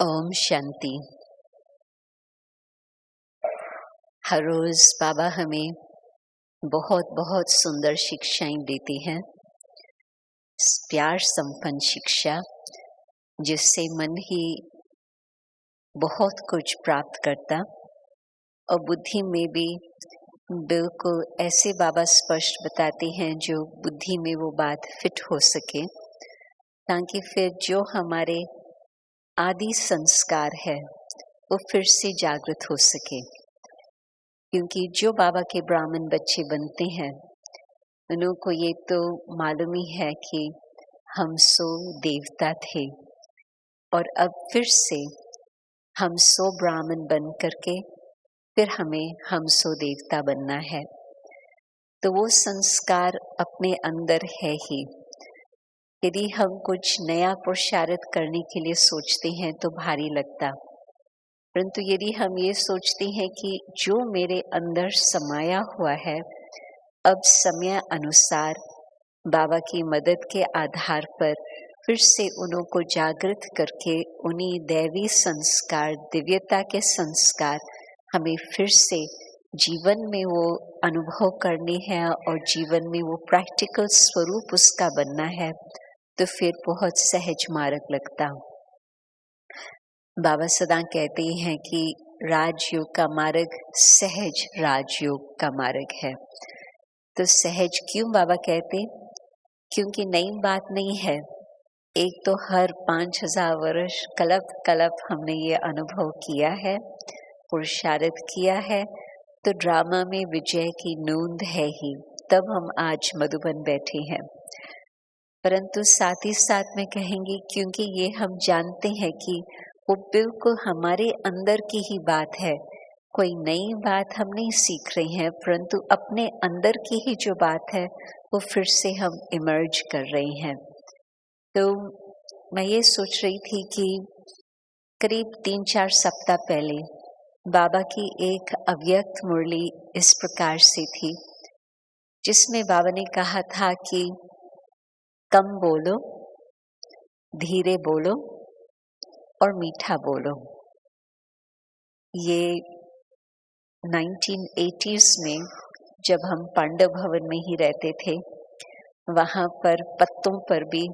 ओम शांति। हर रोज बाबा हमें बहुत बहुत सुंदर शिक्षाएं देते हैं, प्यार संपन्न शिक्षा, जिससे मन ही बहुत कुछ प्राप्त करता और बुद्धि में भी बिल्कुल ऐसे बाबा स्पष्ट बताते हैं जो बुद्धि में वो बात फिट हो सके, ताकि फिर जो हमारे आदि संस्कार है वो फिर से जागृत हो सके। क्योंकि जो बाबा के ब्राह्मण बच्चे बनते हैं उन्हों को ये तो मालूम ही है कि हम सो देवता थे और अब फिर से हम सो ब्राह्मण बन करके फिर हमें हम सो देवता बनना है। तो वो संस्कार अपने अंदर है ही। यदि हम कुछ नया पुरुषार्थ करने के लिए सोचते हैं तो भारी लगता, परंतु यदि हम ये सोचते हैं कि जो मेरे अंदर समाया हुआ है अब समय अनुसार बाबा की मदद के आधार पर फिर से उन्हों को जागृत करके उन्हीं दैवी संस्कार, दिव्यता के संस्कार हमें फिर से जीवन में वो अनुभव करने हैं और जीवन में वो प्रैक्टिकल स्वरूप उसका बनना है, तो फिर बहुत सहज मार्ग लगता। बाबा सदा कहते हैं कि राजयोग का मार्ग सहज राजयोग का मार्ग है। तो सहज क्यों बाबा कहते? क्योंकि नई बात नहीं है। एक तो हर 5000 वर्ष कल्प हमने ये अनुभव किया है, पुरुषार्थ किया है, तो ड्रामा में विजय की नूंद है ही, तब हम आज मधुबन बैठे हैं। परंतु साथ ही साथ में कहेंगे क्योंकि ये हम जानते हैं कि वो बिल्कुल हमारे अंदर की ही बात है, कोई नई बात हम नहीं सीख रहे हैं, परंतु अपने अंदर की ही जो बात है वो फिर से हम इमर्ज कर रहे हैं। तो मैं ये सोच रही थी कि करीब 3-4 सप्ताह पहले बाबा की एक अव्यक्त मुरली इस प्रकार से थी, जिसमें बाबा ने कहा था कि कम बोलो, धीरे बोलो और मीठा बोलो। ये 1980s में जब हम पांडव भवन में ही रहते थे, वहाँ पर पत्तों पर भी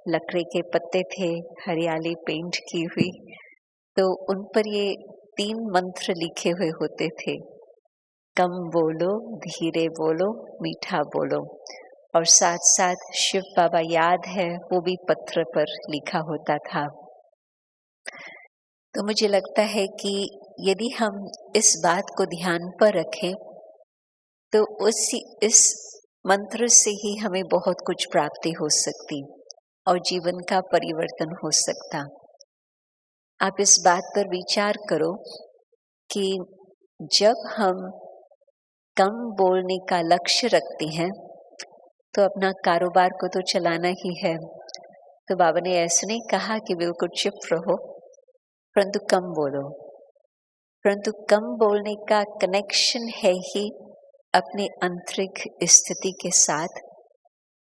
लकड़ी के पत्ते थे, हरियाली पेंट की हुई, तो उन पर ये 3 मंत्र लिखे हुए होते थे, कम बोलो, धीरे बोलो, मीठा बोलो। और साथ साथ शिव बाबा याद है वो भी पत्थर पर लिखा होता था। तो मुझे लगता है कि यदि हम इस बात को ध्यान पर रखें तो इस मंत्र से ही हमें बहुत कुछ प्राप्ति हो सकती और जीवन का परिवर्तन हो सकता। आप इस बात पर विचार करो कि जब हम कम बोलने का लक्ष्य रखते हैं तो अपना कारोबार को तो चलाना ही है। तो बाबा ने ऐसे नहीं कहा कि बिल्कुल चुप रहो, परंतु कम बोलो। परंतु कम बोलने का कनेक्शन है ही अपने आंतरिक स्थिति के साथ,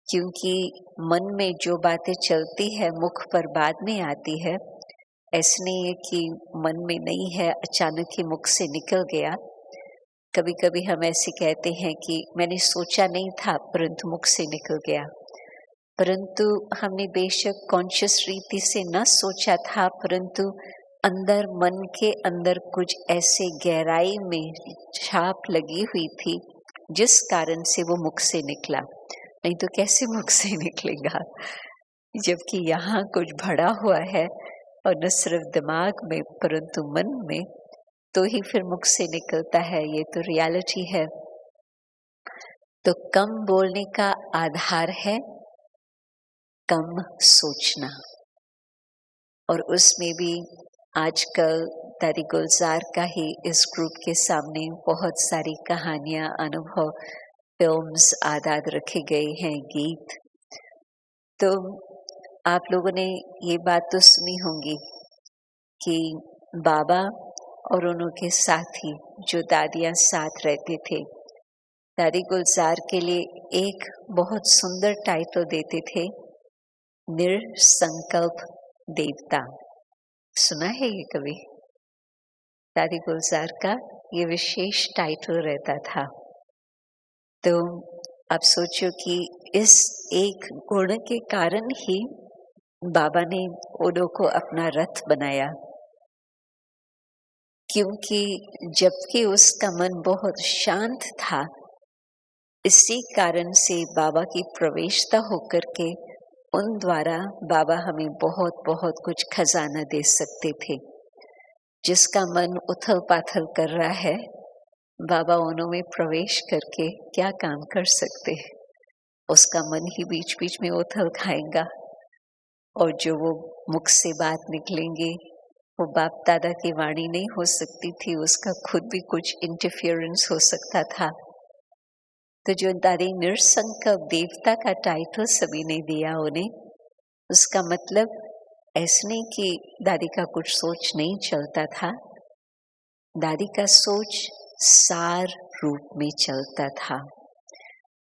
क्योंकि मन में जो बातें चलती है मुख पर बाद में आती है। ऐसे नहीं है कि मन में नहीं है, अचानक ही मुख से निकल गया। कभी कभी हम ऐसे कहते हैं कि मैंने सोचा नहीं था परंतु मुख से निकल गया, परंतु हमने बेशक कॉन्शियस रीति से न सोचा था, परंतु अंदर मन के अंदर कुछ ऐसे गहराई में छाप लगी हुई थी जिस कारण से वो मुख से निकला। नहीं तो कैसे मुख से निकलेगा, जबकि यहाँ कुछ भरा हुआ है और न सिर्फ दिमाग में परंतु मन में, तो ही फिर मुख से निकलता है। ये तो रियलिटी है। तो कम बोलने का आधार है कम सोचना, और उसमें भी आजकल दादी गुलजार का ही इस ग्रुप के सामने बहुत सारी कहानियां, अनुभव, फिल्म्स आदि रखे गए हैं, गीत। तो आप लोगों ने ये बात तो सुनी होंगी कि बाबा और उनके साथी जो दादियां साथ रहते थे, दादी गुलजार के लिए एक बहुत सुंदर टाइटल देते थे, निरसंकल्प देवता। सुना है ये कभी? दादी गुलजार का ये विशेष टाइटल रहता था। तो आप सोचो कि इस एक गुण के कारण ही बाबा ने ओडो को अपना रथ बनाया, क्योंकि जबकि उसका मन बहुत शांत था, इसी कारण से बाबा की प्रवेशता होकर के उन द्वारा बाबा हमें बहुत बहुत कुछ खजाना दे सकते थे। जिसका मन उथल पाथल कर रहा है, बाबा उनों में प्रवेश करके क्या काम कर सकते हैं? उसका मन ही बीच बीच में उथल खाएगा, और जो वो मुख से बात निकलेंगे वो बाप दादा की वाणी नहीं हो सकती थी, उसका खुद भी कुछ इंटरफियरेंस हो सकता था। तो जो दादी निरसंकल्प देवता का टाइटल सभी ने दिया उन्हें, उसका मतलब ऐसे नहीं कि दादी का कुछ सोच नहीं चलता था, दादी का सोच सार रूप में चलता था।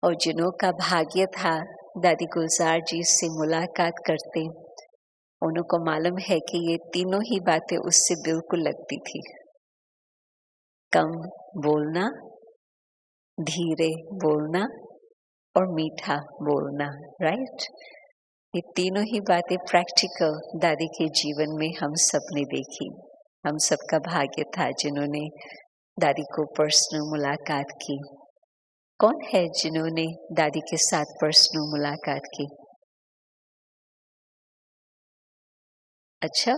और जिन्हों का भाग्य था दादी गुलजार जी से मुलाकात करते, उनको मालूम है कि ये तीनों ही बातें उससे बिल्कुल लगती थी। कम बोलना, धीरे बोलना और मीठा बोलना, राइट? ये तीनों ही बातें प्रैक्टिकल दादी के जीवन में हम सब ने देखी। हम सबका भाग्य था जिन्होंने दादी को पर्सनल मुलाकात की। कौन है जिन्होंने दादी के साथ पर्सनल मुलाकात की? अच्छा,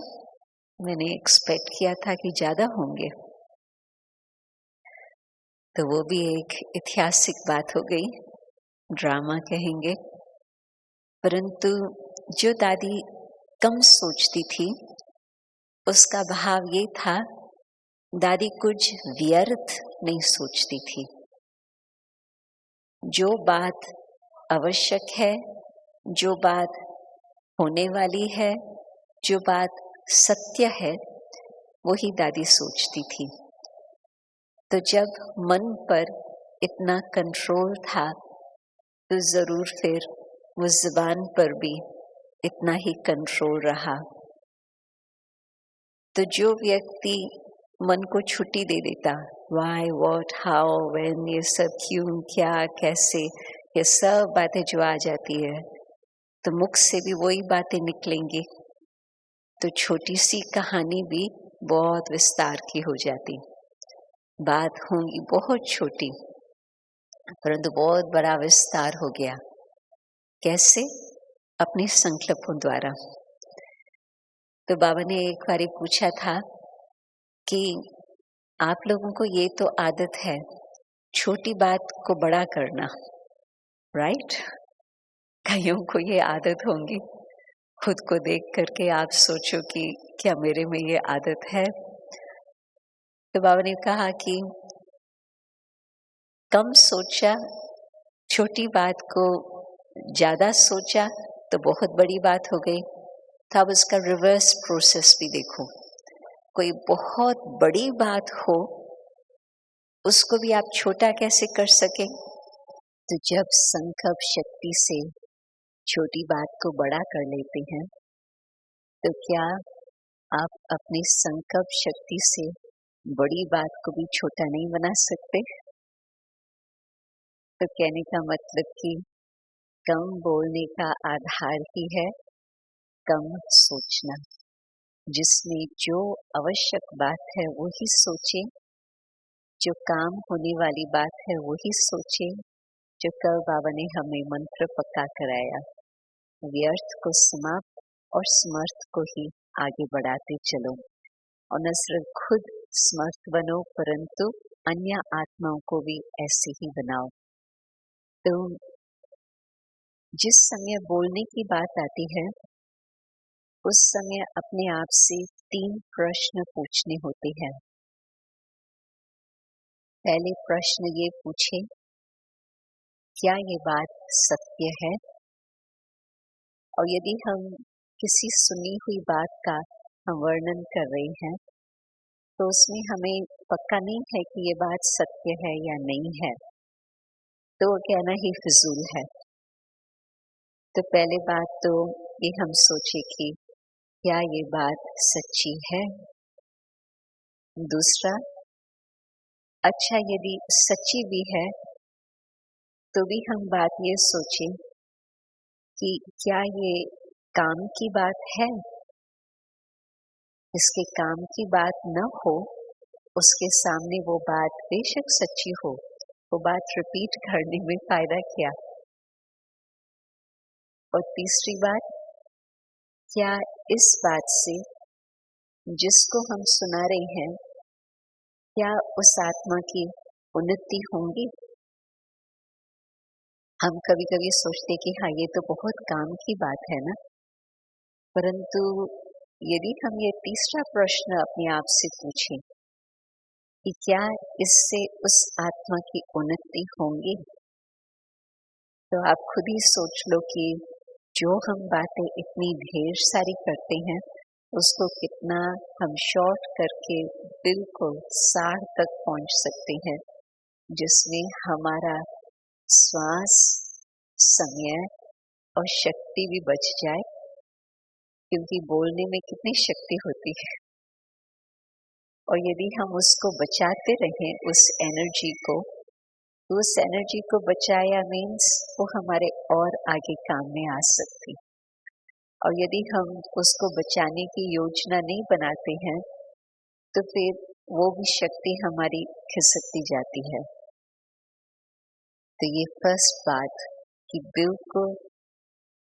मैंने एक्सपेक्ट किया था कि ज्यादा होंगे। तो वो भी एक ऐतिहासिक बात हो गई, ड्रामा कहेंगे। परंतु जो दादी कम सोचती थी, उसका भाव ये था, दादी कुछ व्यर्थ नहीं सोचती थी। जो बात आवश्यक है, जो बात होने वाली है, जो बात सत्य है, वही दादी सोचती थी। तो जब मन पर इतना कंट्रोल था, तो जरूर फिर वो जुबान पर भी इतना ही कंट्रोल रहा। तो जो व्यक्ति मन को छुट्टी दे देता, वाई, व्हाट, हाउ, व्हेन, ये सब क्यों, क्या, कैसे, ये सब बातें जो आ जाती है, तो मुख से भी वही बातें निकलेंगी। तो छोटी सी कहानी भी बहुत विस्तार की हो जाती। बात होंगी बहुत छोटी, परंतु बहुत बड़ा विस्तार हो गया। कैसे? अपने संकल्पों द्वारा। तो बाबा ने एक बार पूछा था कि आप लोगों को ये तो आदत है छोटी बात को बड़ा करना, राइट? कईयों को ये आदत होंगी। खुद को देख करके आप सोचो कि क्या मेरे में ये आदत है? तो बाबा ने कहा कि कम सोचा, छोटी बात को ज्यादा सोचा तो बहुत बड़ी बात हो गई। तो अब उसका रिवर्स प्रोसेस भी देखो। कोई बहुत बड़ी बात हो, उसको भी आप छोटा कैसे कर सके? तो जब संकल्प शक्ति से छोटी बात को बड़ा कर लेते हैं, तो क्या आप अपनी संकल्प शक्ति से बड़ी बात को भी छोटा नहीं बना सकते? तो कहने का मतलब कि कम बोलने का आधार ही है कम सोचना। जिसमें जो आवश्यक बात है वो ही सोचे, जो काम होने वाली बात है वो ही सोचे। जो कल बाबा ने हमें मंत्र पक्का कराया, व्यर्थ को समाप्त और समर्थ को ही आगे बढ़ाते चलो, और न सिर्फ खुद समर्थ बनो परंतु अन्य आत्माओं को भी ऐसे ही बनाओ। तो जिस समय बोलने की बात आती है, उस समय अपने आप से 3 प्रश्न पूछने होते हैं। पहले प्रश्न ये पूछे, क्या ये बात सत्य है? और यदि हम किसी सुनी हुई बात का हम वर्णन कर रहे हैं, तो उसमें हमें पक्का नहीं है कि ये बात सत्य है या नहीं है, तो वो कहना ही फिजूल है। तो पहले बात तो ये हम सोचे कि क्या ये बात सच्ची है? दूसरा, अच्छा यदि सच्ची भी है तो भी हम बात ये सोचें कि क्या ये काम की बात है? इसके काम की बात न हो, उसके सामने वो बात बेशक सच्ची हो, वो बात रिपीट करने में फायदा क्या? और तीसरी बात, क्या इस बात से जिसको हम सुना रहे हैं, क्या उस आत्मा की उन्नति होंगी? हम कभी कभी सोचते कि हाँ ये तो बहुत काम की बात है ना, परंतु यदि हम ये तीसरा प्रश्न अपने आप से पूछें कि क्या इससे उस आत्मा की उन्नति होंगी, तो आप खुद ही सोच लो कि जो हम बातें इतनी ढेर सारी करते हैं उसको कितना हम शॉर्ट करके बिल्कुल सार तक पहुंच सकते हैं, जिसमें हमारा श्वास, समय और शक्ति भी बच जाए, क्योंकि बोलने में कितनी शक्ति होती है। और यदि हम उसको बचाते रहें उस एनर्जी को, तो उस एनर्जी को बचाया मीन्स वो हमारे और आगे काम में आ सकती। और यदि हम उसको बचाने की योजना नहीं बनाते हैं तो फिर वो भी शक्ति हमारी खिसकती जाती है। तो ये फर्स्ट बात कि बिल्कुल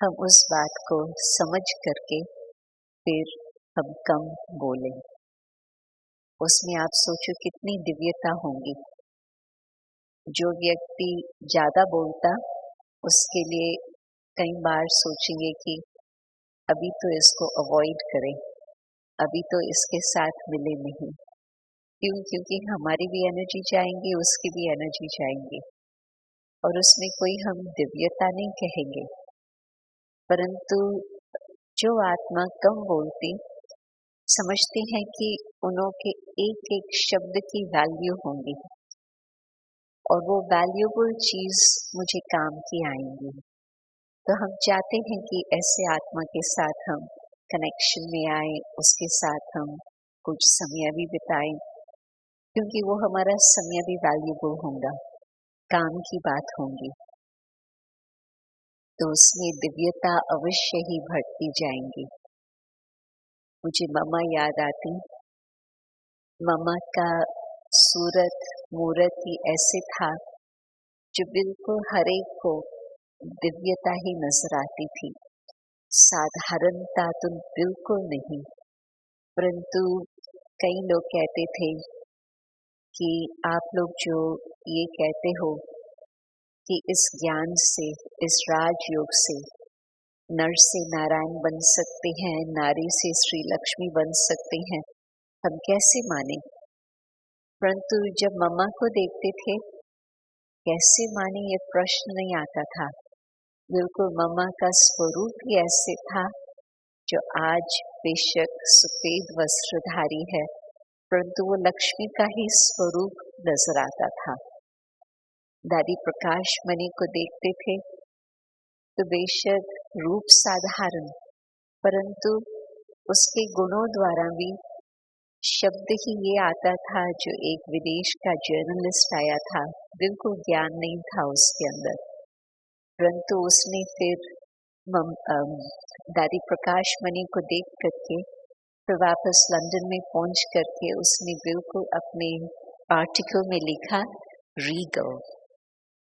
हम उस बात को समझ करके फिर हम कम बोलें। उसमें आप सोचो कितनी दिव्यता होंगी। जो व्यक्ति ज़्यादा बोलता, उसके लिए कई बार सोचेंगे कि अभी तो इसको अवॉइड करें, अभी तो इसके साथ मिले नहीं। क्यों? क्योंकि हमारी भी एनर्जी जाएंगी, उसकी भी एनर्जी जाएंगी और उसमें कोई हम दिव्यता नहीं कहेंगे। परंतु जो आत्मा कम बोलती, समझते हैं कि उनके एक एक शब्द की वैल्यू होंगी और वो वैल्यूबल चीज मुझे काम की आएंगी। तो हम चाहते हैं कि ऐसे आत्मा के साथ हम कनेक्शन में आए, उसके साथ हम कुछ समय भी बिताएं, क्योंकि वो हमारा समय भी वैल्यूबल होगा, काम की बात होंगी, तो उसमें दिव्यता अवश्य ही बढ़ती जाएंगी। मुझे मम्मा याद आती। मम्मा का सूरत मूरत ही ऐसे था जो बिल्कुल हर एक को दिव्यता ही नजर आती थी। साधारणता तो बिल्कुल नहीं, परंतु कई लोग कहते थे कि आप लोग जो ये कहते हो कि इस ज्ञान से, इस राजयोग से नर से नारायण बन सकते हैं, नारी से श्री लक्ष्मी बन सकते हैं, हम कैसे माने? परंतु जब मम्मा को देखते थे, कैसे माने ये प्रश्न नहीं आता था। बिल्कुल मम्मा का स्वरूप ही ऐसे था, जो आज बेशक सफेद वस्त्रधारी है, परंतु वो लक्ष्मी का ही स्वरूप नजर आता था। दादी प्रकाश मणि को देखते थे तो बेशक रूप साधारण, परंतु उसके गुणों द्वारा भी शब्द ही ये आता था जो एक विदेश का जर्नलिस्ट आया था, बिल्कुल ज्ञान नहीं था उसके अंदर, परंतु उसने फिर दादी प्रकाश मणि को देख करके फिर वापस लंदन में पहुंच करके उसने बिल्कुल अपने आर्टिकल में लिखा रीगल।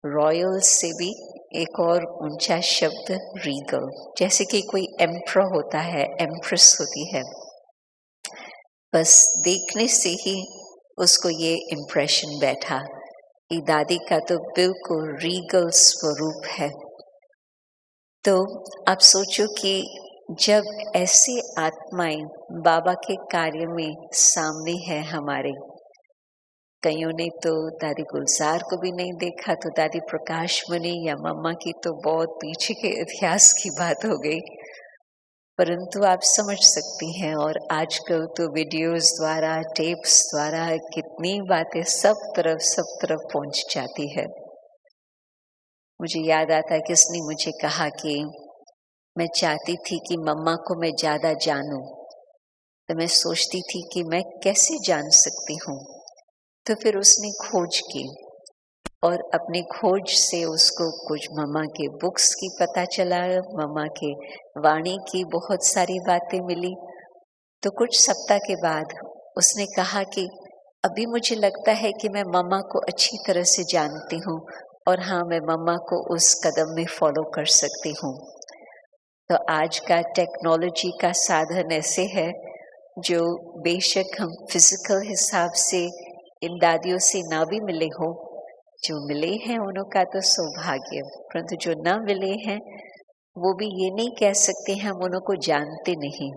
रॉयल से भी एक और ऊंचा शब्द रीगल, जैसे कि कोई एम्प्रर होता है, एम्प्रेस होती है। बस देखने से ही उसको ये इम्प्रेशन बैठा कि दादी का तो बिल्कुल रीगल स्वरूप है। तो आप सोचो कि जब ऐसी आत्माएं बाबा के कार्य में सामने है हमारे, कईयों ने तो दादी गुलजार को भी नहीं देखा, तो दादी प्रकाश मणि या मम्मा की तो बहुत पीछे के इतिहास की बात हो गई, परंतु आप समझ सकती हैं। और आजकल तो वीडियोस द्वारा, टेप्स द्वारा कितनी बातें सब तरफ पहुंच जाती है। मुझे याद आता है किसने मुझे कहा कि मैं चाहती थी कि मम्मा को मैं ज़्यादा जानूं, तो मैं सोचती थी कि मैं कैसे जान सकती हूँ। तो फिर उसने खोज की और अपनी खोज से उसको कुछ मम्मा के बुक्स की पता चला, मम्मा के वाणी की बहुत सारी बातें मिली। तो कुछ सप्ताह के बाद उसने कहा कि अभी मुझे लगता है कि मैं मम्मा को अच्छी तरह से जानती हूँ और हाँ, मैं मम्मा को उस कदम में फॉलो कर सकती हूँ। तो आज का टेक्नोलॉजी का साधन ऐसे है जो बेशक हम फिजिकल हिसाब से इन दादियों से ना भी मिले हो, जो मिले हैं उनका तो सौभाग्य, परंतु जो ना मिले हैं वो भी ये नहीं कह सकते हैं हम उनको जानते नहीं।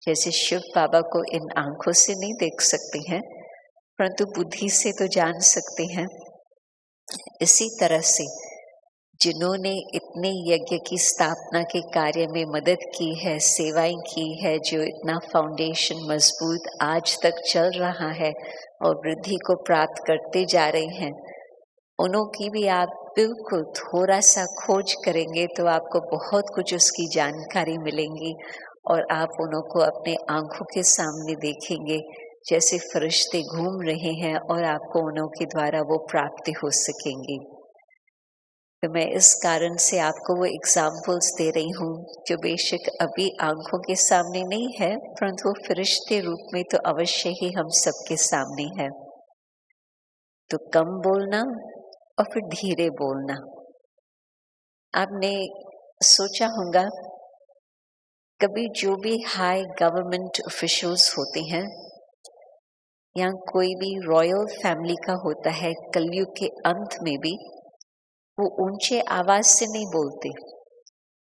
जैसे शिव बाबा को इन आंखों से नहीं देख सकते हैं, परंतु बुद्धि से तो जान सकते हैं। इसी तरह से जिन्होंने इतने यज्ञ की स्थापना के कार्य में मदद की है, सेवाएं की है, जो इतना फाउंडेशन मजबूत आज तक चल रहा है और वृद्धि को प्राप्त करते जा रहे हैं, उन्हों की भी आप बिल्कुल थोड़ा सा खोज करेंगे तो आपको बहुत कुछ उसकी जानकारी मिलेंगी और आप उन्हों को अपने आंखों के सामने देखेंगे जैसे फरिश्ते घूम रहे हैं और आपको उन्हों के द्वारा वो प्राप्ति हो सकेंगी। तो मैं इस कारण से आपको वो एग्जाम्पल्स दे रही हूँ जो बेशक अभी आंखों के सामने नहीं है, परंतु वो फरिश्ते रूप में तो अवश्य ही हम सबके सामने है। तो कम बोलना और फिर धीरे बोलना। आपने सोचा होगा कभी जो भी हाई गवर्नमेंट ऑफिशियल्स होते हैं या कोई भी रॉयल फैमिली का होता है, कलयुग के अंत में भी वो ऊंचे आवाज से नहीं बोलते,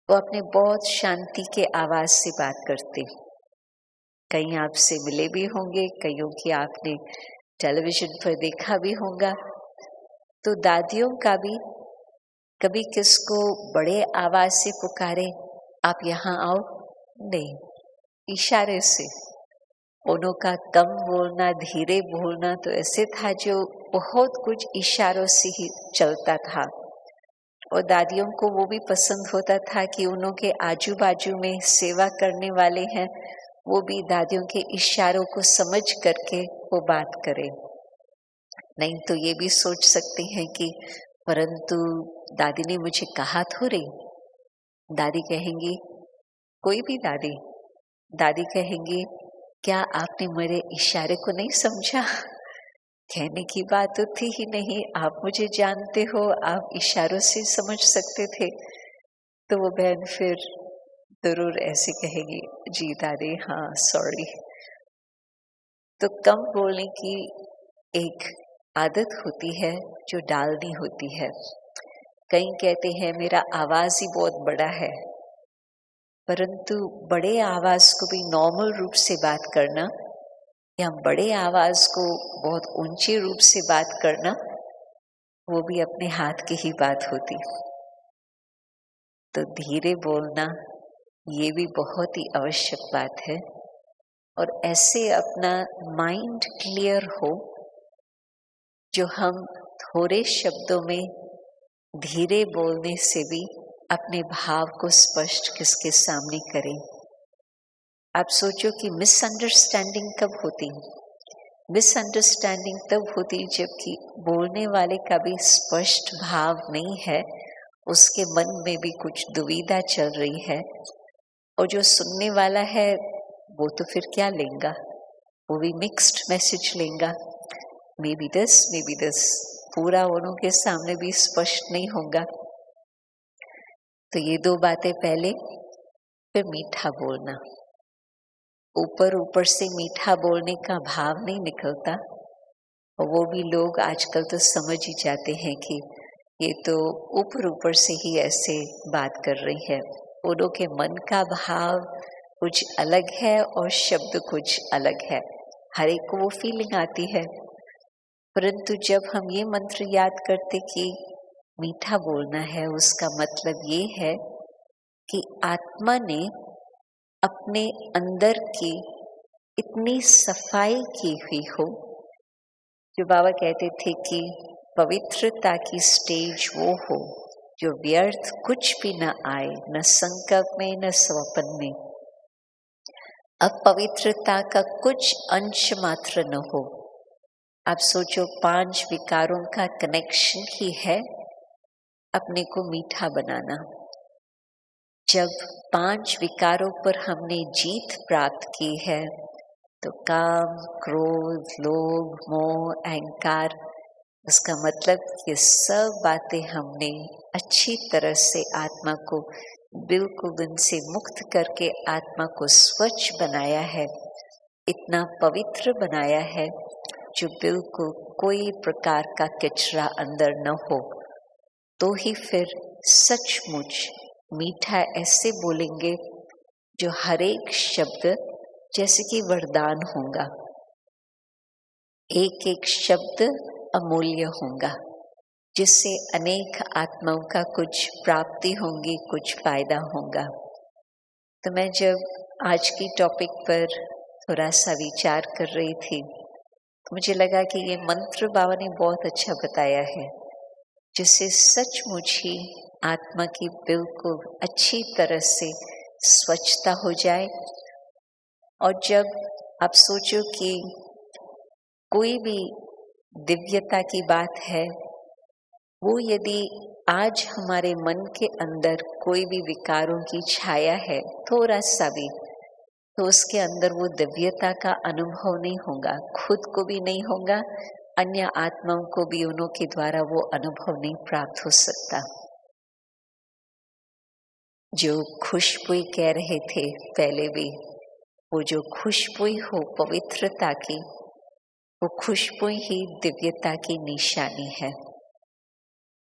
वो अपने बहुत शांति के आवाज से बात करते। कहीं आपसे मिले भी होंगे, कईयों की आपने टेलीविजन पर देखा भी होगा। तो दादियों का भी कभी किसको बड़े आवाज से पुकारे आप यहाँ आओ, नहीं, इशारे से। उन्हों का कम बोलना, धीरे बोलना तो ऐसे था जो बहुत कुछ इशारों से ही चलता था। और दादियों को वो भी पसंद होता था कि उन्हों के आजू बाजू में सेवा करने वाले हैं, वो भी दादियों के इशारों को समझ करके वो बात करें। नहीं तो ये भी सोच सकते हैं कि परंतु दादी ने मुझे कहा थोड़े। दादी कहेंगी, कोई भी दादी कहेंगी, क्या आपने मेरे इशारे को नहीं समझा? कहने की बात तो थी ही नहीं, आप मुझे जानते हो, आप इशारों से समझ सकते थे। तो वो बहन फिर जरूर ऐसे कहेगी, जी दादी, हाँ सॉरी। तो कम बोलने की एक आदत होती है जो डालनी होती है। कई कहते हैं मेरा आवाज ही बहुत बड़ा है, परंतु बड़े आवाज को भी नॉर्मल रूप से बात करना या बड़े आवाज को बहुत ऊंचे रूप से बात करना, वो भी अपने हाथ की ही बात होती। तो धीरे बोलना ये भी बहुत ही आवश्यक बात है और ऐसे अपना माइंड क्लियर हो जो हम थोड़े शब्दों में धीरे बोलने से भी अपने भाव को स्पष्ट किसके सामने करें। आप सोचो कि मिसअंडरस्टैंडिंग कब होती? मिसअंडरस्टैंडिंग तब होती जबकि बोलने वाले का भी स्पष्ट भाव नहीं है, उसके मन में भी कुछ दुविधा चल रही है और जो सुनने वाला है वो तो फिर क्या लेगा, वो भी मिक्स्ड मैसेज लेगा, मे बी दिस, पूरा उन्हों के सामने भी स्पष्ट नहीं होगा। तो ये दो बातें पहले, फिर मीठा बोलना। ऊपर ऊपर से मीठा बोलने का भाव नहीं निकलता और वो भी लोग आजकल तो समझ ही जाते हैं कि ये तो ऊपर ऊपर से ही ऐसे बात कर रही है। उन्हों के मन का भाव कुछ अलग है और शब्द कुछ अलग है, हर एक को वो फीलिंग आती है। परंतु जब हम ये मंत्र याद करते कि मीठा बोलना है, उसका मतलब ये है कि आत्मा ने अपने अंदर की इतनी सफाई की हुई हो, जो बाबा कहते थे कि पवित्रता की स्टेज वो हो जो व्यर्थ कुछ भी न आए, न संकल्प में न स्वप्न में। अपवित्रता का कुछ अंश मात्र न हो। आप सोचो 5 विकारों का कनेक्शन ही है अपने को मीठा बनाना। जब 5 विकारों पर हमने जीत प्राप्त की है तो काम, क्रोध, लोभ, मोह, अहंकार, उसका मतलब ये सब बातें हमने अच्छी तरह से आत्मा को बिल्कुल इनसे मुक्त करके आत्मा को स्वच्छ बनाया है, इतना पवित्र बनाया है जो बिल्कुल कोई प्रकार का कचरा अंदर न हो। तो ही फिर सचमुच मीठा ऐसे बोलेंगे जो हर एक शब्द जैसे कि वरदान होगा, एक एक शब्द अमूल्य होगा, जिससे अनेक आत्माओं का कुछ प्राप्ति होगी, कुछ फायदा होगा। तो मैं जब आज की टॉपिक पर थोड़ा सा विचार कर रही थी तो मुझे लगा कि ये मंत्र बाबा ने बहुत अच्छा बताया है, जिससे सचमुच ही आत्मा की बिल्कुल अच्छी तरह से स्वच्छता हो जाए। और जब आप सोचो कि कोई भी दिव्यता की बात है, वो यदि आज हमारे मन के अंदर कोई भी विकारों की छाया है थोड़ा सा भी, तो उसके अंदर वो दिव्यता का अनुभव नहीं होगा, खुद को भी नहीं होगा, अन्य आत्माओं को भी उन्हों के द्वारा वो अनुभव नहीं प्राप्त हो सकता। जो खुशबू कह रहे थे पहले भी, वो जो खुशबू हो पवित्रता की, वो खुशबू ही दिव्यता की निशानी है।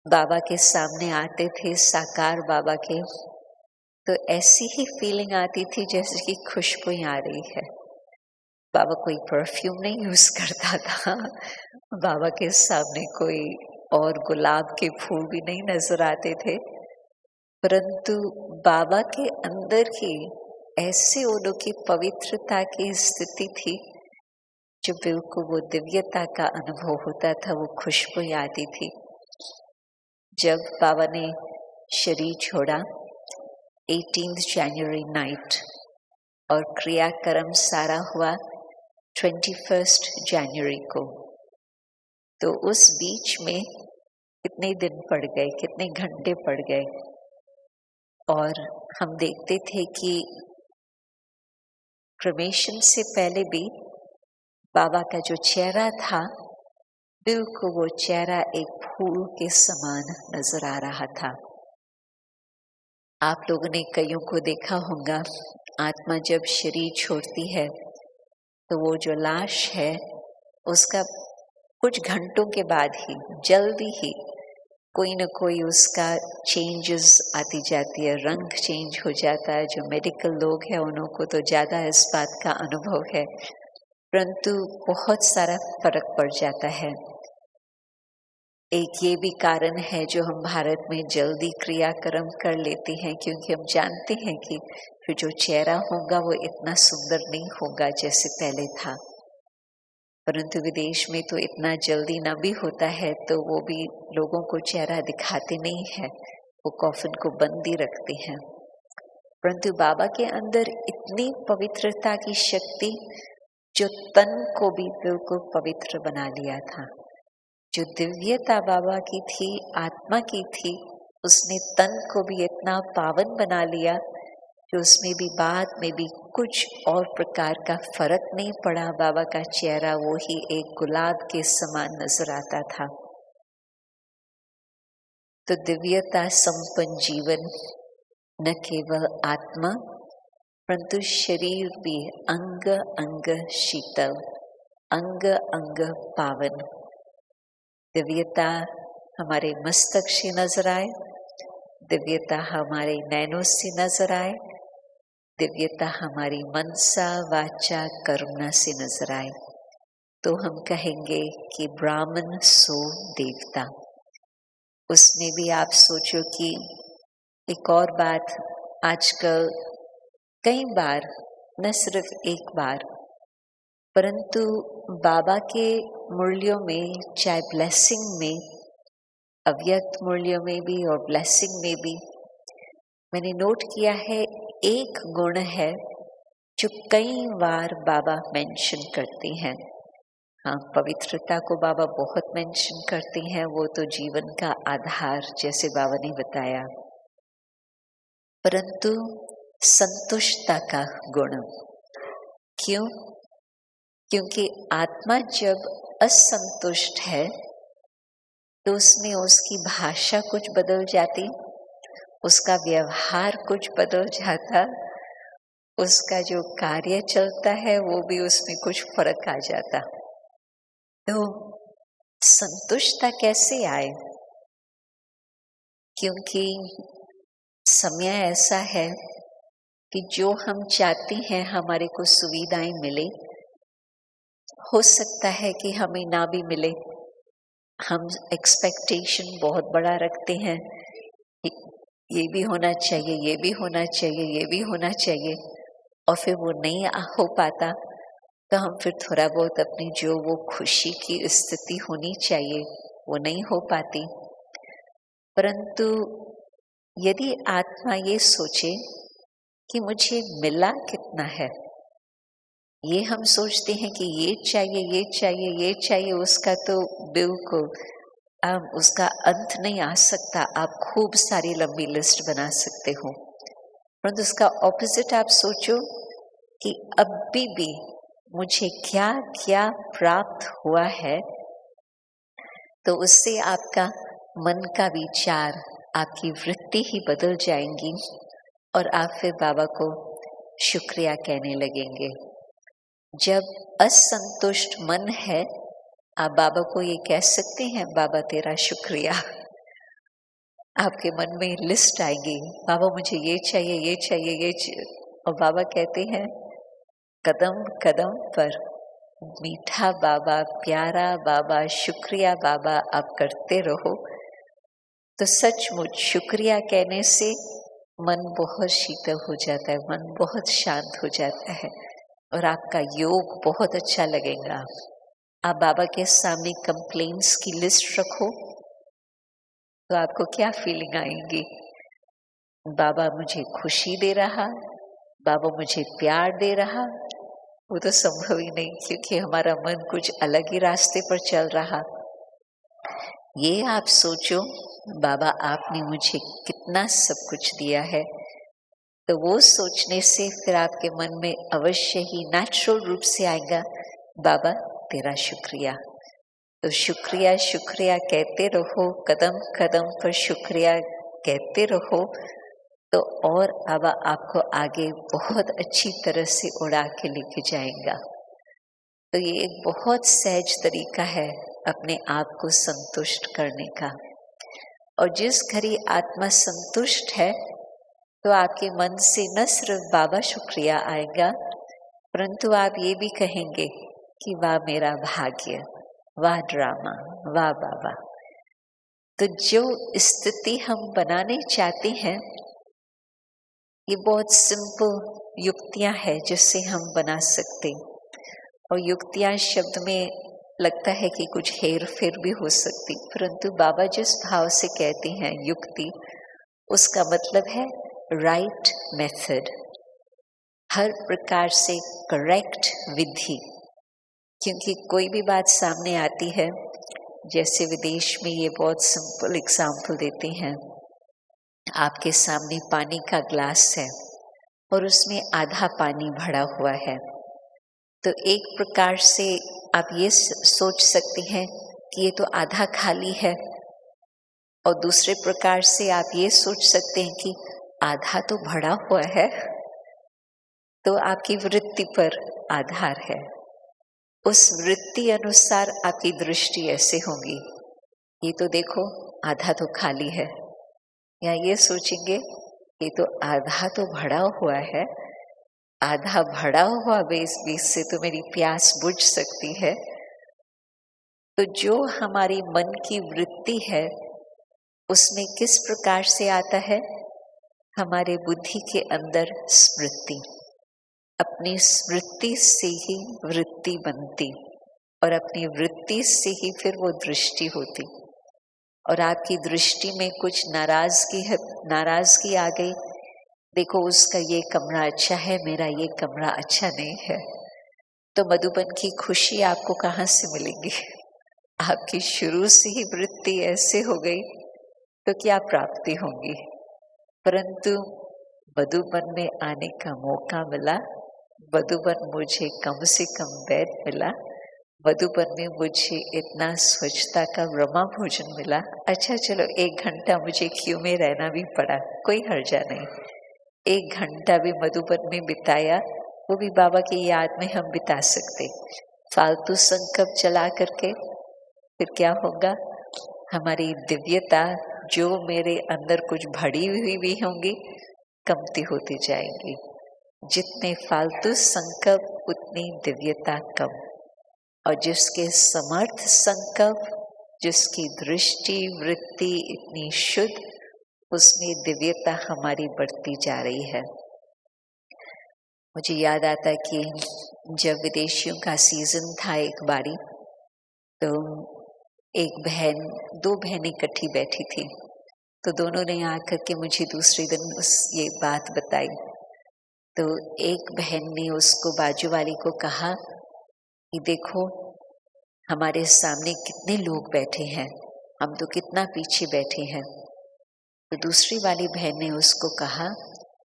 बाबा के सामने आते थे साकार बाबा के, तो ऐसी ही फीलिंग आती थी जैसे कि खुशबू आ रही है। बाबा कोई परफ्यूम नहीं यूज करता था, बाबा के सामने कोई और गुलाब के फूल भी नहीं नजर आते थे, परंतु बाबा के अंदर ही ऐसे उनकी पवित्रता की स्थिति थी जो बिल्कुल वो दिव्यता का अनुभव होता था, वो खुशबू आती थी। जब बाबा ने शरीर छोड़ा 18 जनवरी नाइट और क्रियाक्रम सारा हुआ 21 जनवरी को, तो उस बीच में कितने दिन पड़ गए, कितने घंटे पड़ गए। और हम देखते थे कि क्रिमेशन से पहले भी बाबा का जो चेहरा था, बिल्कुल वो चेहरा एक फूल के समान नजर आ रहा था। आप लोगों ने कईयों को देखा होगा, आत्मा जब शरीर छोड़ती है तो वो जो लाश है उसका कुछ घंटों के बाद ही, जल्दी ही कोई न कोई उसका चेंजेस आती जाती है, रंग चेंज हो जाता है। जो मेडिकल लोग हैं उन्हों को तो ज़्यादा इस बात का अनुभव है, परंतु बहुत सारा फर्क पड़ जाता है। एक ये भी कारण है जो हम भारत में जल्दी क्रियाक्रम कर लेते हैं, क्योंकि हम जानते हैं कि फिर जो चेहरा होगा वो इतना सुंदर नहीं होगा जैसे पहले था। परंतु विदेश में तो इतना जल्दी ना भी होता है तो वो भी लोगों को चेहरा दिखाते नहीं है, वो कॉफिन को बंद ही रखते हैं। परंतु बाबा के अंदर इतनी पवित्रता की शक्ति जो तन को भी बिल्कुल पवित्र बना लिया था। जो दिव्यता बाबा की थी, आत्मा की थी, उसने तन को भी इतना पावन बना लिया कि उसमें भी बाद में भी कुछ और प्रकार का फर्क नहीं पड़ा। बाबा का चेहरा वो ही एक गुलाब के समान नजर आता था। तो दिव्यता संपन्न जीवन न केवल आत्मा परंतु शरीर भी अंग अंग शीतल, अंग अंग पावन। दिव्यता हमारे मस्तक से नजर आए, दिव्यता हमारे नैनों से नजर आए, दिव्यता हमारी मनसा वाचा करुणा से नजर आए, तो हम कहेंगे कि ब्राह्मण सो देवता। उसमें भी आप सोचो कि एक और बात, आजकल कई बार, न सिर्फ एक बार, परंतु बाबा के मूल्यों में, चाहे ब्लेसिंग में, अव्यक्त मूल्यों में भी और ब्लेसिंग में भी, मैंने नोट किया है एक गुण है जो कई बार बाबा मेंशन करते हैं। हाँ, पवित्रता को बाबा बहुत मेंशन करते हैं, वो तो जीवन का आधार जैसे बाबा ने बताया। परंतु संतुष्टता का गुण, क्यों? क्योंकि आत्मा जब असंतुष्ट है तो उसमें उसकी भाषा कुछ बदल जाती, उसका व्यवहार कुछ बदल जाता, उसका जो कार्य चलता है वो भी उसमें कुछ फर्क आ जाता। तो संतुष्टता कैसे आए? क्योंकि समय ऐसा है कि जो हम चाहते हैं हमारे को सुविधाएं मिले, हो सकता है कि हमें ना भी मिले। हम एक्सपेक्टेशन बहुत बड़ा रखते हैं, ये भी होना चाहिए, ये भी होना चाहिए, ये भी होना चाहिए, और फिर वो नहीं हो पाता। तो हम फिर थोड़ा बहुत अपनी जो वो खुशी की स्थिति होनी चाहिए वो नहीं हो पाती। परंतु यदि आत्मा ये सोचे कि मुझे मिला कितना है, ये हम सोचते हैं कि ये चाहिए, ये चाहिए, ये चाहिए, उसका तो बिल्कुल उसका अंत नहीं आ सकता। आप खूब सारी लंबी लिस्ट बना सकते हो, परंतु उसका ऑपोजिट आप सोचो कि अभी भी मुझे क्या क्या प्राप्त हुआ है, तो उससे आपका मन का विचार, आपकी वृत्ति ही बदल जाएंगी और आप फिर बाबा को शुक्रिया कहने लगेंगे। जब असंतुष्ट मन है, आप बाबा को ये कह सकते हैं, बाबा तेरा शुक्रिया। आपके मन में लिस्ट आएगी, बाबा मुझे ये चाहिए, ये चाहिए, ये चाहिए, और बाबा कहते हैं कदम कदम पर मीठा बाबा, प्यारा बाबा, शुक्रिया बाबा आप करते रहो। तो सचमुच शुक्रिया कहने से मन बहुत शीतल हो जाता है, मन बहुत शांत हो जाता है और आपका योग बहुत अच्छा लगेगा। आप बाबा के सामने कंप्लेंट्स की लिस्ट रखो तो आपको क्या फीलिंग आएगी? बाबा मुझे खुशी दे रहा, बाबा मुझे प्यार दे रहा, वो तो संभव ही नहीं, क्योंकि हमारा मन कुछ अलग ही रास्ते पर चल रहा। ये आप सोचो बाबा आपने मुझे कितना सब कुछ दिया है, तो वो सोचने से फिर आपके मन में अवश्य ही नेचुरल रूप से आएगा बाबा तेरा शुक्रिया। तो शुक्रिया शुक्रिया कहते रहो, कदम कदम पर शुक्रिया कहते रहो, तो और बाबा आपको आगे बहुत अच्छी तरह से उड़ा के लेके जाएगा। तो ये एक बहुत सहज तरीका है अपने आप को संतुष्ट करने का। और जिस घड़ी आत्मा संतुष्ट है तो आपके मन से न सिर्फ बाबा शुक्रिया आएगा, परंतु आप ये भी कहेंगे कि वाह मेरा भाग्य, वाह ड्रामा, वाह बाबा। तो जो स्थिति हम बनाने चाहते हैं, ये बहुत सिंपल युक्तियां हैं जिससे हम बना सकते। और युक्तियां शब्द में लगता है कि कुछ हेर फेर भी हो सकती, परंतु बाबा जिस भाव से कहते हैं युक्ति, उसका मतलब है राइट मेथड, हर प्रकार से करेक्ट विधि। क्योंकि कोई भी बात सामने आती है, जैसे विदेश में ये बहुत सिंपल एग्जाम्पल देते हैं, आपके सामने पानी का ग्लास है और उसमें आधा पानी भरा हुआ है, तो एक प्रकार से आप ये सोच सकते हैं कि ये तो आधा खाली है, और दूसरे प्रकार से आप ये सोच सकते हैं कि आधा तो भरा हुआ है। तो आपकी वृत्ति पर आधार है, उस वृत्ति अनुसार आपकी दृष्टि ऐसे होगी, ये तो देखो आधा तो खाली है, या ये सोचेंगे ये तो आधा तो भरा हुआ है, आधा भरा हुआ बेस से तो मेरी प्यास बुझ सकती है। तो जो हमारी मन की वृत्ति है उसमें किस प्रकार से आता है, हमारे बुद्धि के अंदर स्मृति, अपनी स्मृति से ही वृत्ति बनती और अपनी वृत्ति से ही फिर वो दृष्टि होती। और आपकी दृष्टि में कुछ नाराजगी आ गई देखो उसका ये कमरा अच्छा है, मेरा ये कमरा अच्छा नहीं है, तो मधुबन की खुशी आपको कहाँ से मिलेगी? आपकी शुरू से ही वृत्ति ऐसे हो गई तो क्या प्राप्ति होंगी? परंतु मधुबन में आने का मौका मिला, मधुबन मुझे कम से कम बेड मिला, मधुबन में मुझे इतना स्वच्छता का रमा भोजन मिला। अच्छा चलो 1 घंटा मुझे क्यू में रहना भी पड़ा, कोई हर्जा नहीं। 1 घंटा भी मधुबन में बिताया, वो भी बाबा की याद में हम बिता सकते। फालतू संकल्प चला करके फिर क्या होगा? हमारी दिव्यता जो मेरे अंदर कुछ भरी हुई भी होंगी, कमती होती जाएंगी। जितने फालतू संकल्प उतनी दिव्यता कम, और जिसके समर्थ संकल्प, जिसकी दृष्टि वृत्ति इतनी शुद्ध, उसमें दिव्यता हमारी बढ़ती जा रही है। मुझे याद आता कि जब विदेशियों का सीजन था एक बारी, तो एक बहन 2 बहनें इकट्ठी बैठी थी, तो दोनों ने आकर के मुझे दूसरे दिन ये बात बताई। तो एक बहन ने उसको बाजू वाली को कहा कि देखो हमारे सामने कितने लोग बैठे हैं, हम तो कितना पीछे बैठे हैं। तो दूसरी वाली बहन ने उसको कहा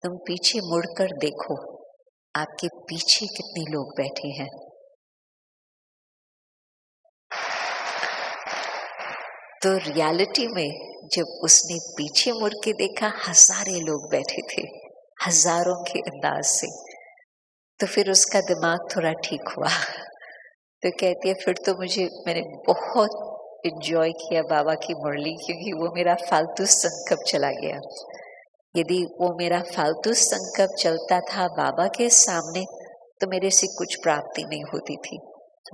तुम पीछे मुड़कर देखो, आपके पीछे कितने लोग बैठे हैं। तो रियलिटी में जब उसने पीछे मुड़ के देखा, हजारों लोग बैठे थे, हजारों के अंदाज से। तो फिर उसका दिमाग थोड़ा ठीक हुआ। तो कहती है फिर तो मैंने बहुत एंजॉय किया बाबा की मुरली, क्योंकि वो मेरा फालतू संकल्प चला गया। यदि वो मेरा फालतू संकल्प चलता था बाबा के सामने, तो मेरे से कुछ प्राप्ति नहीं होती थी।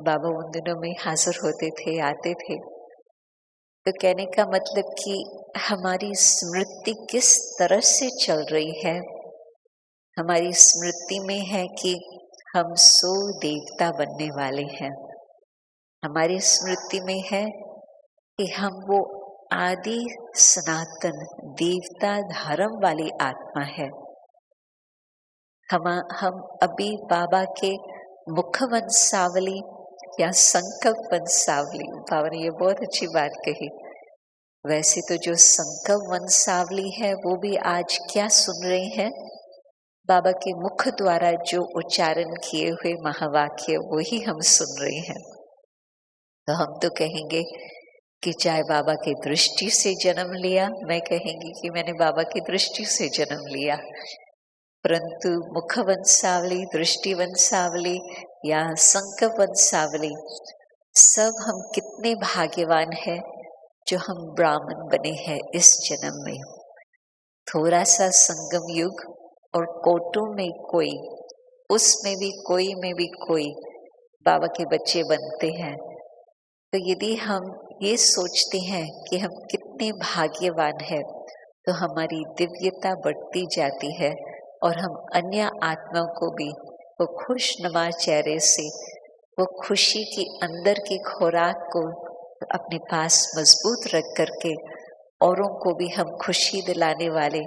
बाबा उन दिनों में हाजिर होते थे, आते थे। तो कहने का मतलब कि हमारी स्मृति किस तरह से चल रही है। हमारी स्मृति में है कि हम सो देवता बनने वाले हैं। हमारी स्मृति में है कि हम वो आदि सनातन देवता धर्म वाली आत्मा है। हम अभी बाबा के मुख वंशावली या संकल्प वंशावली, बाबा ने ये बहुत अच्छी बात कही। वैसे तो जो संकल्प वंशावली है वो भी आज क्या सुन रहे हैं, बाबा के मुख द्वारा जो उच्चारण किए हुए महावाक्य वही हम सुन रहे हैं। तो हम तो कहेंगे कि चाहे बाबा की दृष्टि से जन्म लिया, मैं कहेंगी कि मैंने बाबा की दृष्टि से जन्म लिया, परंतु मुख वंशावली, दृष्टि वंशावली या संकल्प वंशावली, सब हम कितने भाग्यवान हैं जो हम ब्राह्मण बने हैं इस जन्म में। थोड़ा सा संगम युग और कोटों में कोई, उसमें भी कोई में भी कोई बाबा के बच्चे बनते हैं। तो यदि हम ये सोचते हैं कि हम कितने भाग्यवान हैं, तो हमारी दिव्यता बढ़ती जाती है और हम अन्य आत्माओं को भी वो खुशनुमा चेहरे से, वो खुशी की अंदर की खुराक को अपने पास मजबूत रख करके औरों को भी हम खुशी दिलाने वाले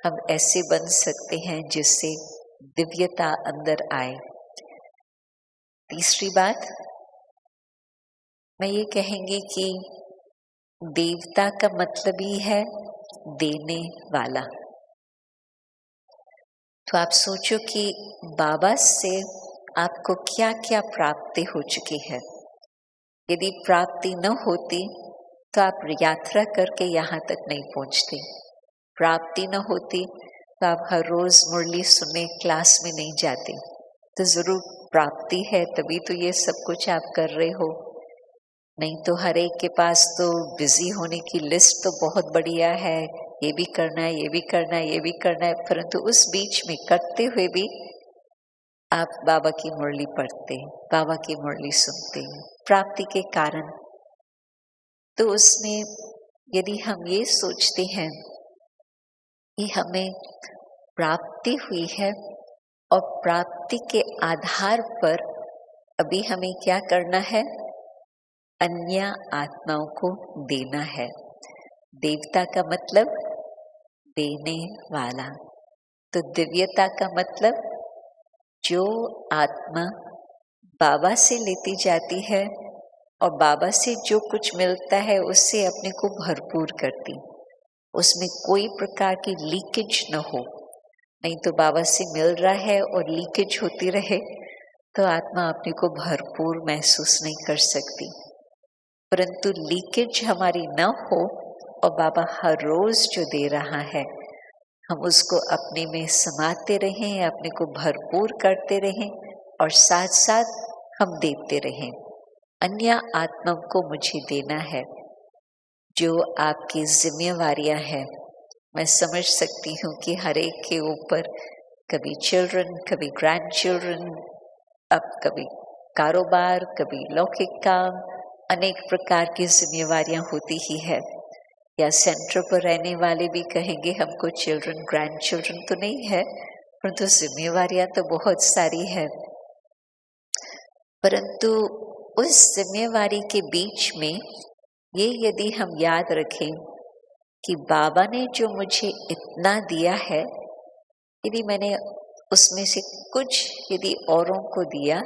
हम ऐसे बन सकते हैं जिससे दिव्यता अंदर आए। तीसरी बात मैं ये कहेंगी कि देवता का मतलब ही है देने वाला। तो आप सोचो कि बाबा से आपको क्या क्या प्राप्ति हो चुकी है। यदि प्राप्ति न होती तो आप यात्रा करके यहाँ तक नहीं पहुँचते। प्राप्ति न होती तो आप हर रोज मुरली सुनने क्लास में नहीं जाते। तो जरूर प्राप्ति है, तभी तो ये सब कुछ आप कर रहे हो। नहीं तो हर एक के पास तो बिजी होने की लिस्ट तो बहुत बढ़िया है, ये भी करना है, ये भी करना है, ये भी करना है, परंतु उस बीच में करते हुए भी आप बाबा की मुरली पढ़ते, बाबा की मुरली सुनते प्राप्ति के कारण। तो उसमें यदि हम ये सोचते हैं कि हमें प्राप्ति हुई है और प्राप्ति के आधार पर अभी हमें क्या करना है, अन्य आत्माओं को देना है। देवता का मतलब देने वाला। तो दिव्यता का मतलब जो आत्मा बाबा से लेती जाती है और बाबा से जो कुछ मिलता है उससे अपने को भरपूर करती, उसमें कोई प्रकार की लीकेज न हो। नहीं तो बाबा से मिल रहा है और लीकेज होती रहे तो आत्मा अपने को भरपूर महसूस नहीं कर सकती। परंतु लीकेज हमारी न हो और बाबा हर रोज जो दे रहा है हम उसको अपने में समाते रहें, अपने को भरपूर करते रहें और साथ साथ हम देते रहें। अन्य आत्मा को मुझे देना है जो आपकी जिम्मेवारियां हैं। मैं समझ सकती हूँ कि हर एक के ऊपर कभी चिल्ड्रन, कभी ग्रैंड चिल्ड्रन, अब कभी कारोबार, कभी लौकिक काम, अनेक प्रकार की जिम्मेवारियां होती ही है। या सेंटर पर रहने वाले भी कहेंगे हमको चिल्ड्रन, ग्रैंड चिल्ड्रन तो नहीं है, परंतु जिम्मेवारियां तो बहुत सारी है। परंतु उस जिम्मेवारी के बीच में ये यदि हम याद रखें कि बाबा ने जो मुझे इतना दिया है, यदि मैंने उसमें से कुछ यदि औरों को दिया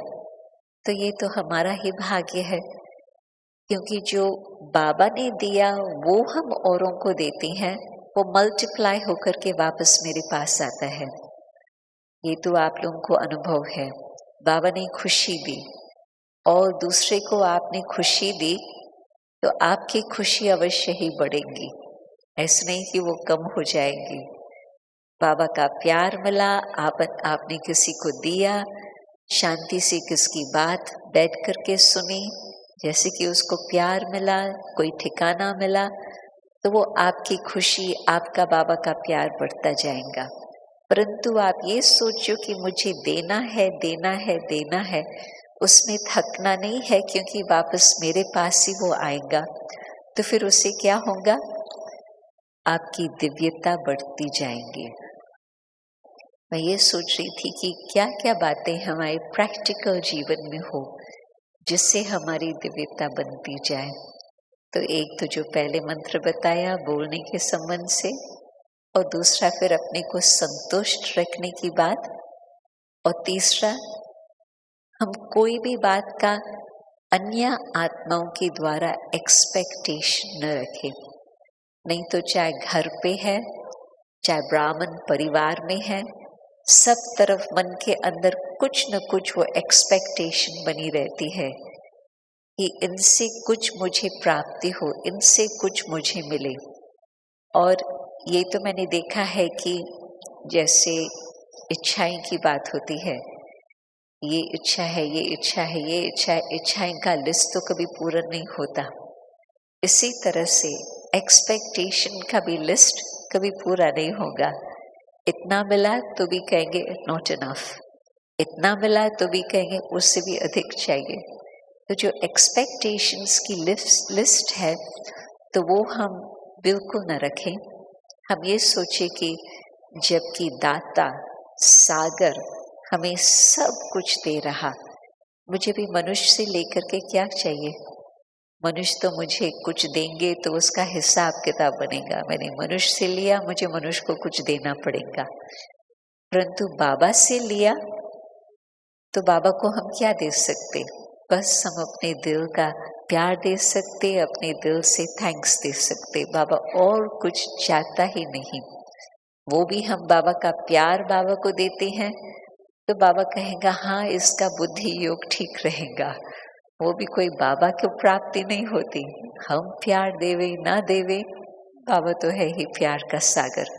तो ये तो हमारा ही भाग्य है, क्योंकि जो बाबा ने दिया वो हम औरों को देते हैं, वो मल्टीप्लाई होकर के वापस मेरे पास आता है। ये तो आप लोगों को अनुभव है। बाबा ने खुशी दी और दूसरे को आपने खुशी दी तो आपकी खुशी अवश्य ही बढ़ेगी, ऐसा नहीं कि वो कम हो जाएगी। बाबा का प्यार मिला, आपने किसी को दिया, शांति से किसकी बात बैठ करके सुनी, जैसे कि उसको प्यार मिला, कोई ठिकाना मिला, तो वो आपकी खुशी, आपका बाबा का प्यार बढ़ता जाएगा। परंतु आप ये सोचो कि मुझे देना है, देना है, देना है, उसमें थकना नहीं है, क्योंकि वापस मेरे पास ही वो आएगा। तो फिर उससे क्या होगा? आपकी दिव्यता बढ़ती जाएंगी। मैं ये सोच रही थी कि क्या क्या बातें हमारे प्रैक्टिकल जीवन में हो जिससे हमारी दिव्यता बनती जाए। तो एक तो जो पहले मंत्र बताया बोलने के संबंध से, और दूसरा फिर अपने को संतुष्ट रखने की बात, और तीसरा हम कोई भी बात का अन्य आत्माओं के द्वारा एक्सपेक्टेशन न रखें। नहीं तो चाहे घर पे है, चाहे ब्राह्मण परिवार में है, सब तरफ मन के अंदर कुछ न कुछ वो एक्सपेक्टेशन बनी रहती है कि इनसे कुछ मुझे प्राप्ति हो, इनसे कुछ मुझे मिले। और ये तो मैंने देखा है कि जैसे इच्छाएं की बात होती है, ये इच्छा है, ये इच्छा है, ये इच्छा है, इच्छाएं का लिस्ट तो कभी पूरा नहीं होता। इसी तरह से एक्सपेक्टेशन का भी लिस्ट कभी पूरा नहीं होगा। इतना मिला तो भी कहेंगे नॉट इनफ, इतना मिला तो भी कहेंगे उससे भी अधिक चाहिए। तो जो एक्सपेक्टेशंस की लिस्ट है तो वो हम बिल्कुल न रखें। हम ये सोचे कि जबकि दाता सागर हमें सब कुछ दे रहा, मुझे भी मनुष्य से लेकर के क्या चाहिए? मनुष्य तो मुझे कुछ देंगे तो उसका हिसाब किताब बनेगा। मैंने मनुष्य से लिया, मुझे मनुष्य को कुछ देना पड़ेगा। परंतु बाबा से लिया तो बाबा को हम क्या दे सकते? बस हम अपने दिल का प्यार दे सकते, अपने दिल से थैंक्स दे सकते। बाबा और कुछ चाहता ही नहीं। वो भी हम बाबा का प्यार बाबा को देते हैं तो बाबा कहेगा हाँ इसका बुद्धि योग ठीक रहेगा। वो भी कोई बाबा को प्राप्ति नहीं होती। हम प्यार देवे ना देवे, बाबा तो है ही प्यार का सागर।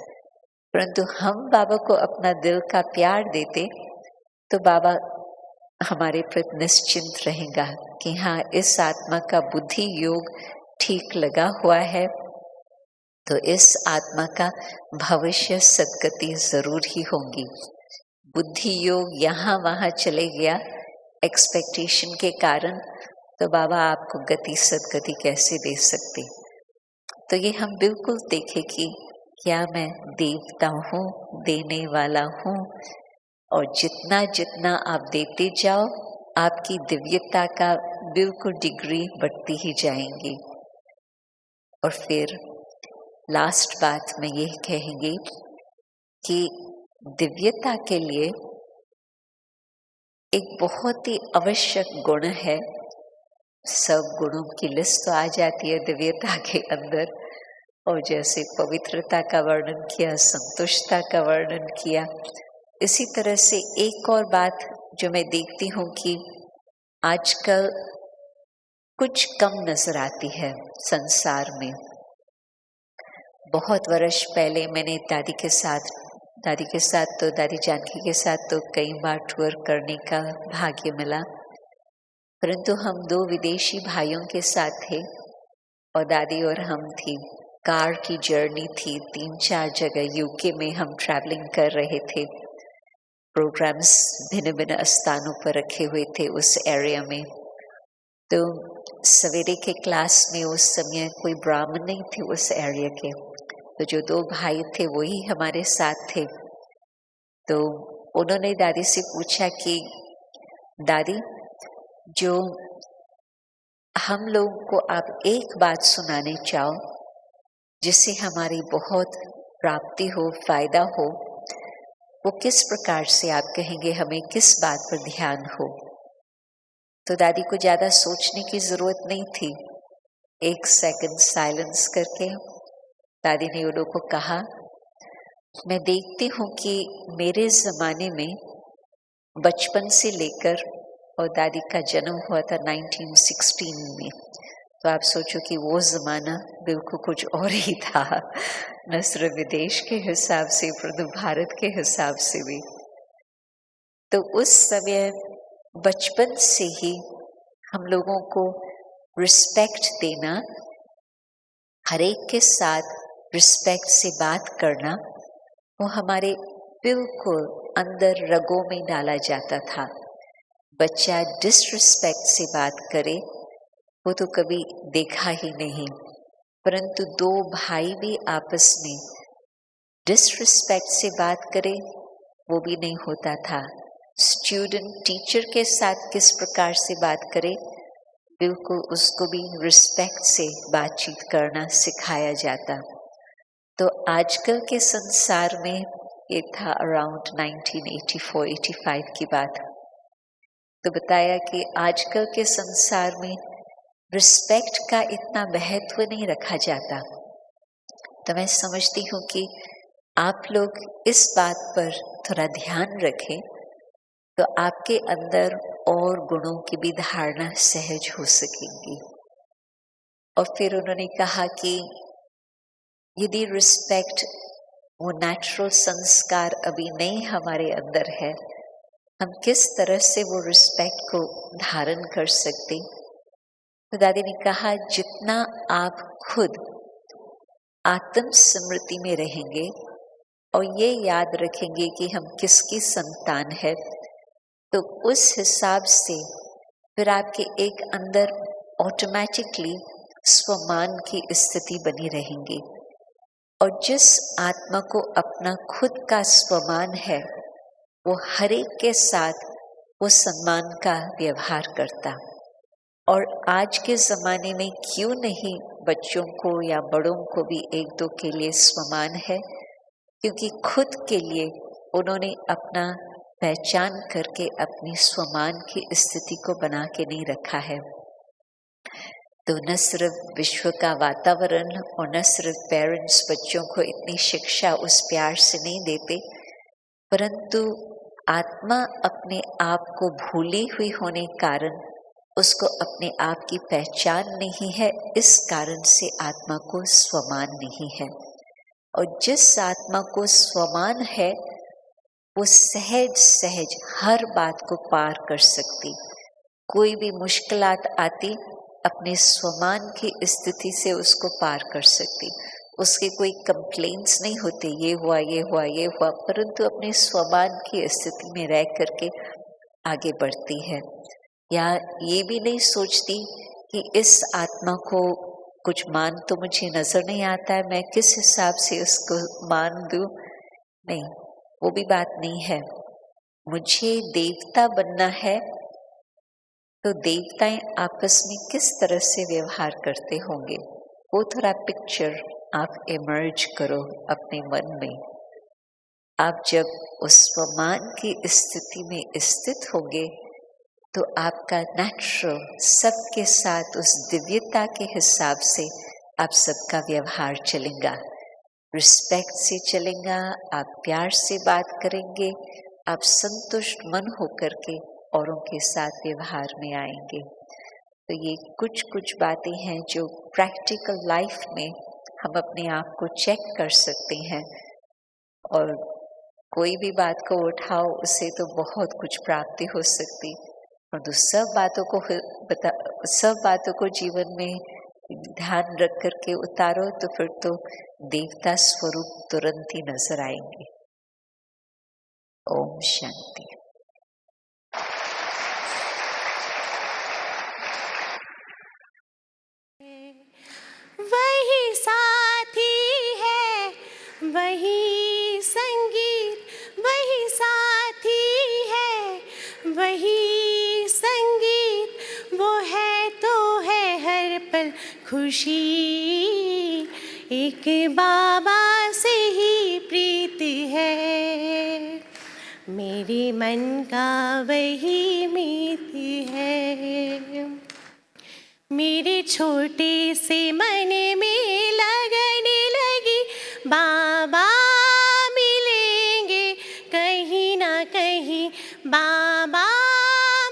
परंतु हम बाबा को अपना दिल का प्यार देते तो बाबा हमारे प्रति निश्चिंत रहेगा कि हाँ इस आत्मा का बुद्धि योग ठीक लगा हुआ है, तो इस आत्मा का भविष्य सद्गति जरूर ही होंगी। बुद्धि योग यहाँ वहाँ चले गया एक्सपेक्टेशन के कारण, तो बाबा आपको गति सद्गति कैसे दे सकते? तो ये हम बिल्कुल देखें कि क्या मैं देवता हूँ, देने वाला हूँ, और जितना जितना आप देते जाओ आपकी दिव्यता का बिल्कुल डिग्री बढ़ती ही जाएंगी। और फिर लास्ट बात मैं ये कहेंगी कि दिव्यता के लिए एक बहुत ही आवश्यक गुण है। सब गुणों की लिस्ट तो आ जाती है दिव्यता के अंदर, और जैसे पवित्रता का वर्णन किया, संतुष्टता का वर्णन किया, इसी तरह से एक और बात जो मैं देखती हूँ कि आजकल कुछ कम नजर आती है संसार में। बहुत वर्ष पहले मैंने दादी के साथ तो दादी जानकी के साथ तो कई बार टूर करने का भाग्य मिला, परंतु हम 2 विदेशी भाइयों के साथ थे और दादी और हम थी। कार की जर्नी थी, 3-4 जगह यूके में हम ट्रैवलिंग कर रहे थे। प्रोग्राम्स भिन्न भिन्न स्थानों पर रखे हुए थे उस एरिया में। तो सवेरे के क्लास में उस समय कोई ब्राह्मण नहीं थे उस एरिया के, तो जो 2 भाई थे वही हमारे साथ थे। तो उन्होंने दादी से पूछा कि दादी, जो हम लोगों को आप एक बात सुनाने चाहो जिससे हमारी बहुत प्राप्ति हो, फायदा हो, वो किस प्रकार से आप कहेंगे, हमें किस बात पर ध्यान हो? तो दादी को ज्यादा सोचने की जरूरत नहीं थी। 1 सेकंड साइलेंस करके दादी ने उन लोगों को कहा, मैं देखती हूँ कि मेरे जमाने में बचपन से लेकर, और दादी का जन्म हुआ था 1916 में, तो आप सोचो कि वो ज़माना बिल्कुल कुछ और ही था, न सिर्फ विदेश के हिसाब से परंतु भारत के हिसाब से भी। तो उस समय बचपन से ही हम लोगों को रिस्पेक्ट देना, हर एक के साथ रिस्पेक्ट से बात करना, वो हमारे बिल्कुल अंदर रगों में डाला जाता था। बच्चा डिसरिस्पेक्ट से बात करे वो तो कभी देखा ही नहीं, परंतु 2 भाई भी आपस में डिसरिस्पेक्ट से बात करे वो भी नहीं होता था। स्टूडेंट टीचर के साथ किस प्रकार से बात करे, बिल्कुल उसको भी रिस्पेक्ट से बातचीत करना सिखाया जाता। तो आजकल के संसार में, ये था अराउंड 1984-85 की बात, तो बताया कि आजकल के संसार में रिस्पेक्ट का इतना महत्व नहीं रखा जाता। तो मैं समझती हूँ कि आप लोग इस बात पर थोड़ा ध्यान रखें तो आपके अंदर और गुणों की भी धारणा सहज हो सकेंगी। और फिर उन्होंने कहा कि यदि रिस्पेक्ट वो नेचुरल संस्कार अभी नहीं हमारे अंदर है, हम किस तरह से वो रिस्पेक्ट को धारण कर सकते। तो दादी ने कहा, जितना आप खुद आत्म स्मृति में रहेंगे और ये याद रखेंगे कि हम किसकी संतान है, तो उस हिसाब से फिर आपके एक अंदर ऑटोमेटिकली स्वमान की स्थिति बनी रहेंगी। और जिस आत्मा को अपना खुद का स्वमान है वो हर एक के साथ वो सम्मान का व्यवहार करता। और आज के ज़माने में क्यों नहीं बच्चों को या बड़ों को भी 1-2 के लिए स्वमान है, क्योंकि खुद के लिए उन्होंने अपना पहचान करके अपनी स्वमान की स्थिति को बना के नहीं रखा है। तो न सिर्फ विश्व का वातावरण और न सिर्फ पेरेंट्स बच्चों को इतनी शिक्षा उस प्यार से नहीं देते, परंतु आत्मा अपने आप को भूली हुई होने कारण उसको अपने आप की पहचान नहीं है, इस कारण से आत्मा को स्वमान नहीं है। और जिस आत्मा को स्वमान है वो सहज सहज हर बात को पार कर सकती। कोई भी मुश्किलात आती अपने स्वमान की स्थिति से उसको पार कर सकती। उसके कोई कंप्लेंट्स नहीं होते, ये हुआ ये हुआ ये हुआ, परंतु अपने स्वमान की स्थिति में रह करके आगे बढ़ती है। या ये भी नहीं सोचती कि इस आत्मा को कुछ मान तो मुझे नजर नहीं आता है, मैं किस हिसाब से उसको मान दूं। नहीं, वो भी बात नहीं है। मुझे देवता बनना है तो देवताएं आपस में किस तरह से व्यवहार करते होंगे, वो थोड़ा पिक्चर आप इमर्ज करो अपने मन में। आप जब उस स्वमान की स्थिति में स्थित होंगे तो आपका नेचुरल सबके साथ उस दिव्यता के हिसाब से आप सबका व्यवहार चलेगा, रिस्पेक्ट से चलेगा, आप प्यार से बात करेंगे, आप संतुष्ट मन होकर के औरों के साथ व्यवहार में आएंगे। तो ये कुछ कुछ बातें हैं जो प्रैक्टिकल लाइफ में हम अपने आप को चेक कर सकते हैं, और कोई भी बात को उठाओ उससे तो बहुत कुछ प्राप्ति हो सकती, परंतु सब बातों को जीवन में ध्यान रख करके उतारो तो फिर तो देवता स्वरूप तुरंत ही नजर आएंगे। ओम शांति। वही साथी है, वही संगीत, वही साथी है, वही संगीत, वो है तो है हर पल खुशी, एक बाबा से ही प्रीत है, मेरे मन का वही मीत है, मेरे छोटे से मन में लगने लगी, बाबा मिलेंगे कहीं ना कहीं, बाबा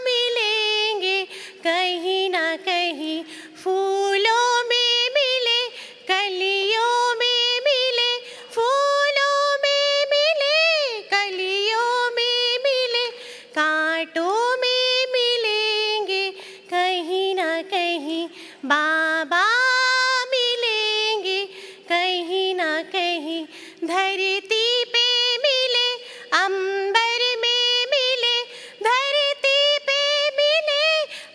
मिलेंगे कहीं ना कहीं, फूलों में मिले, कलियों में मिले, फूलों में मिले, कलियों में मिले, कांटों में मिलेंगे कहीं ना कहीं, बाबा मिलेंगे कहीं ना कहीं, धरती पे मिले, अंबर में मिले, धरती पे मिले,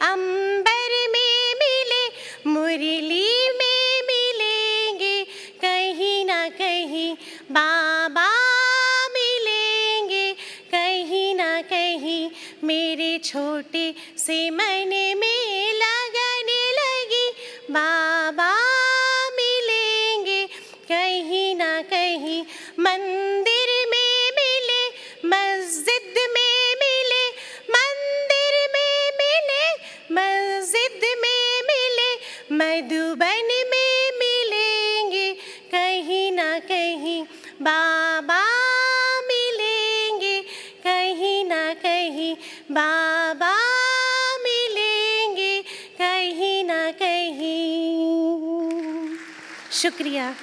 अंबर में मिले, मुरली में मिलेंगे कहीं ना कहीं, बाबा मिलेंगे कहीं ना कहीं, मेरे छोटे से मन में लगने लगी, बाबा मिलेंगे कहीं ना कहीं, मंदिर में मिले, मस्जिद में मिले, मंदिर में मिले, मस्जिद में मिले, मधुबन में मिलेंगे कहीं ना कहीं, बाबा मिलेंगे कहीं ना कहीं, बाबा मिलेंगे कहीं ना कहीं। शुक्रिया।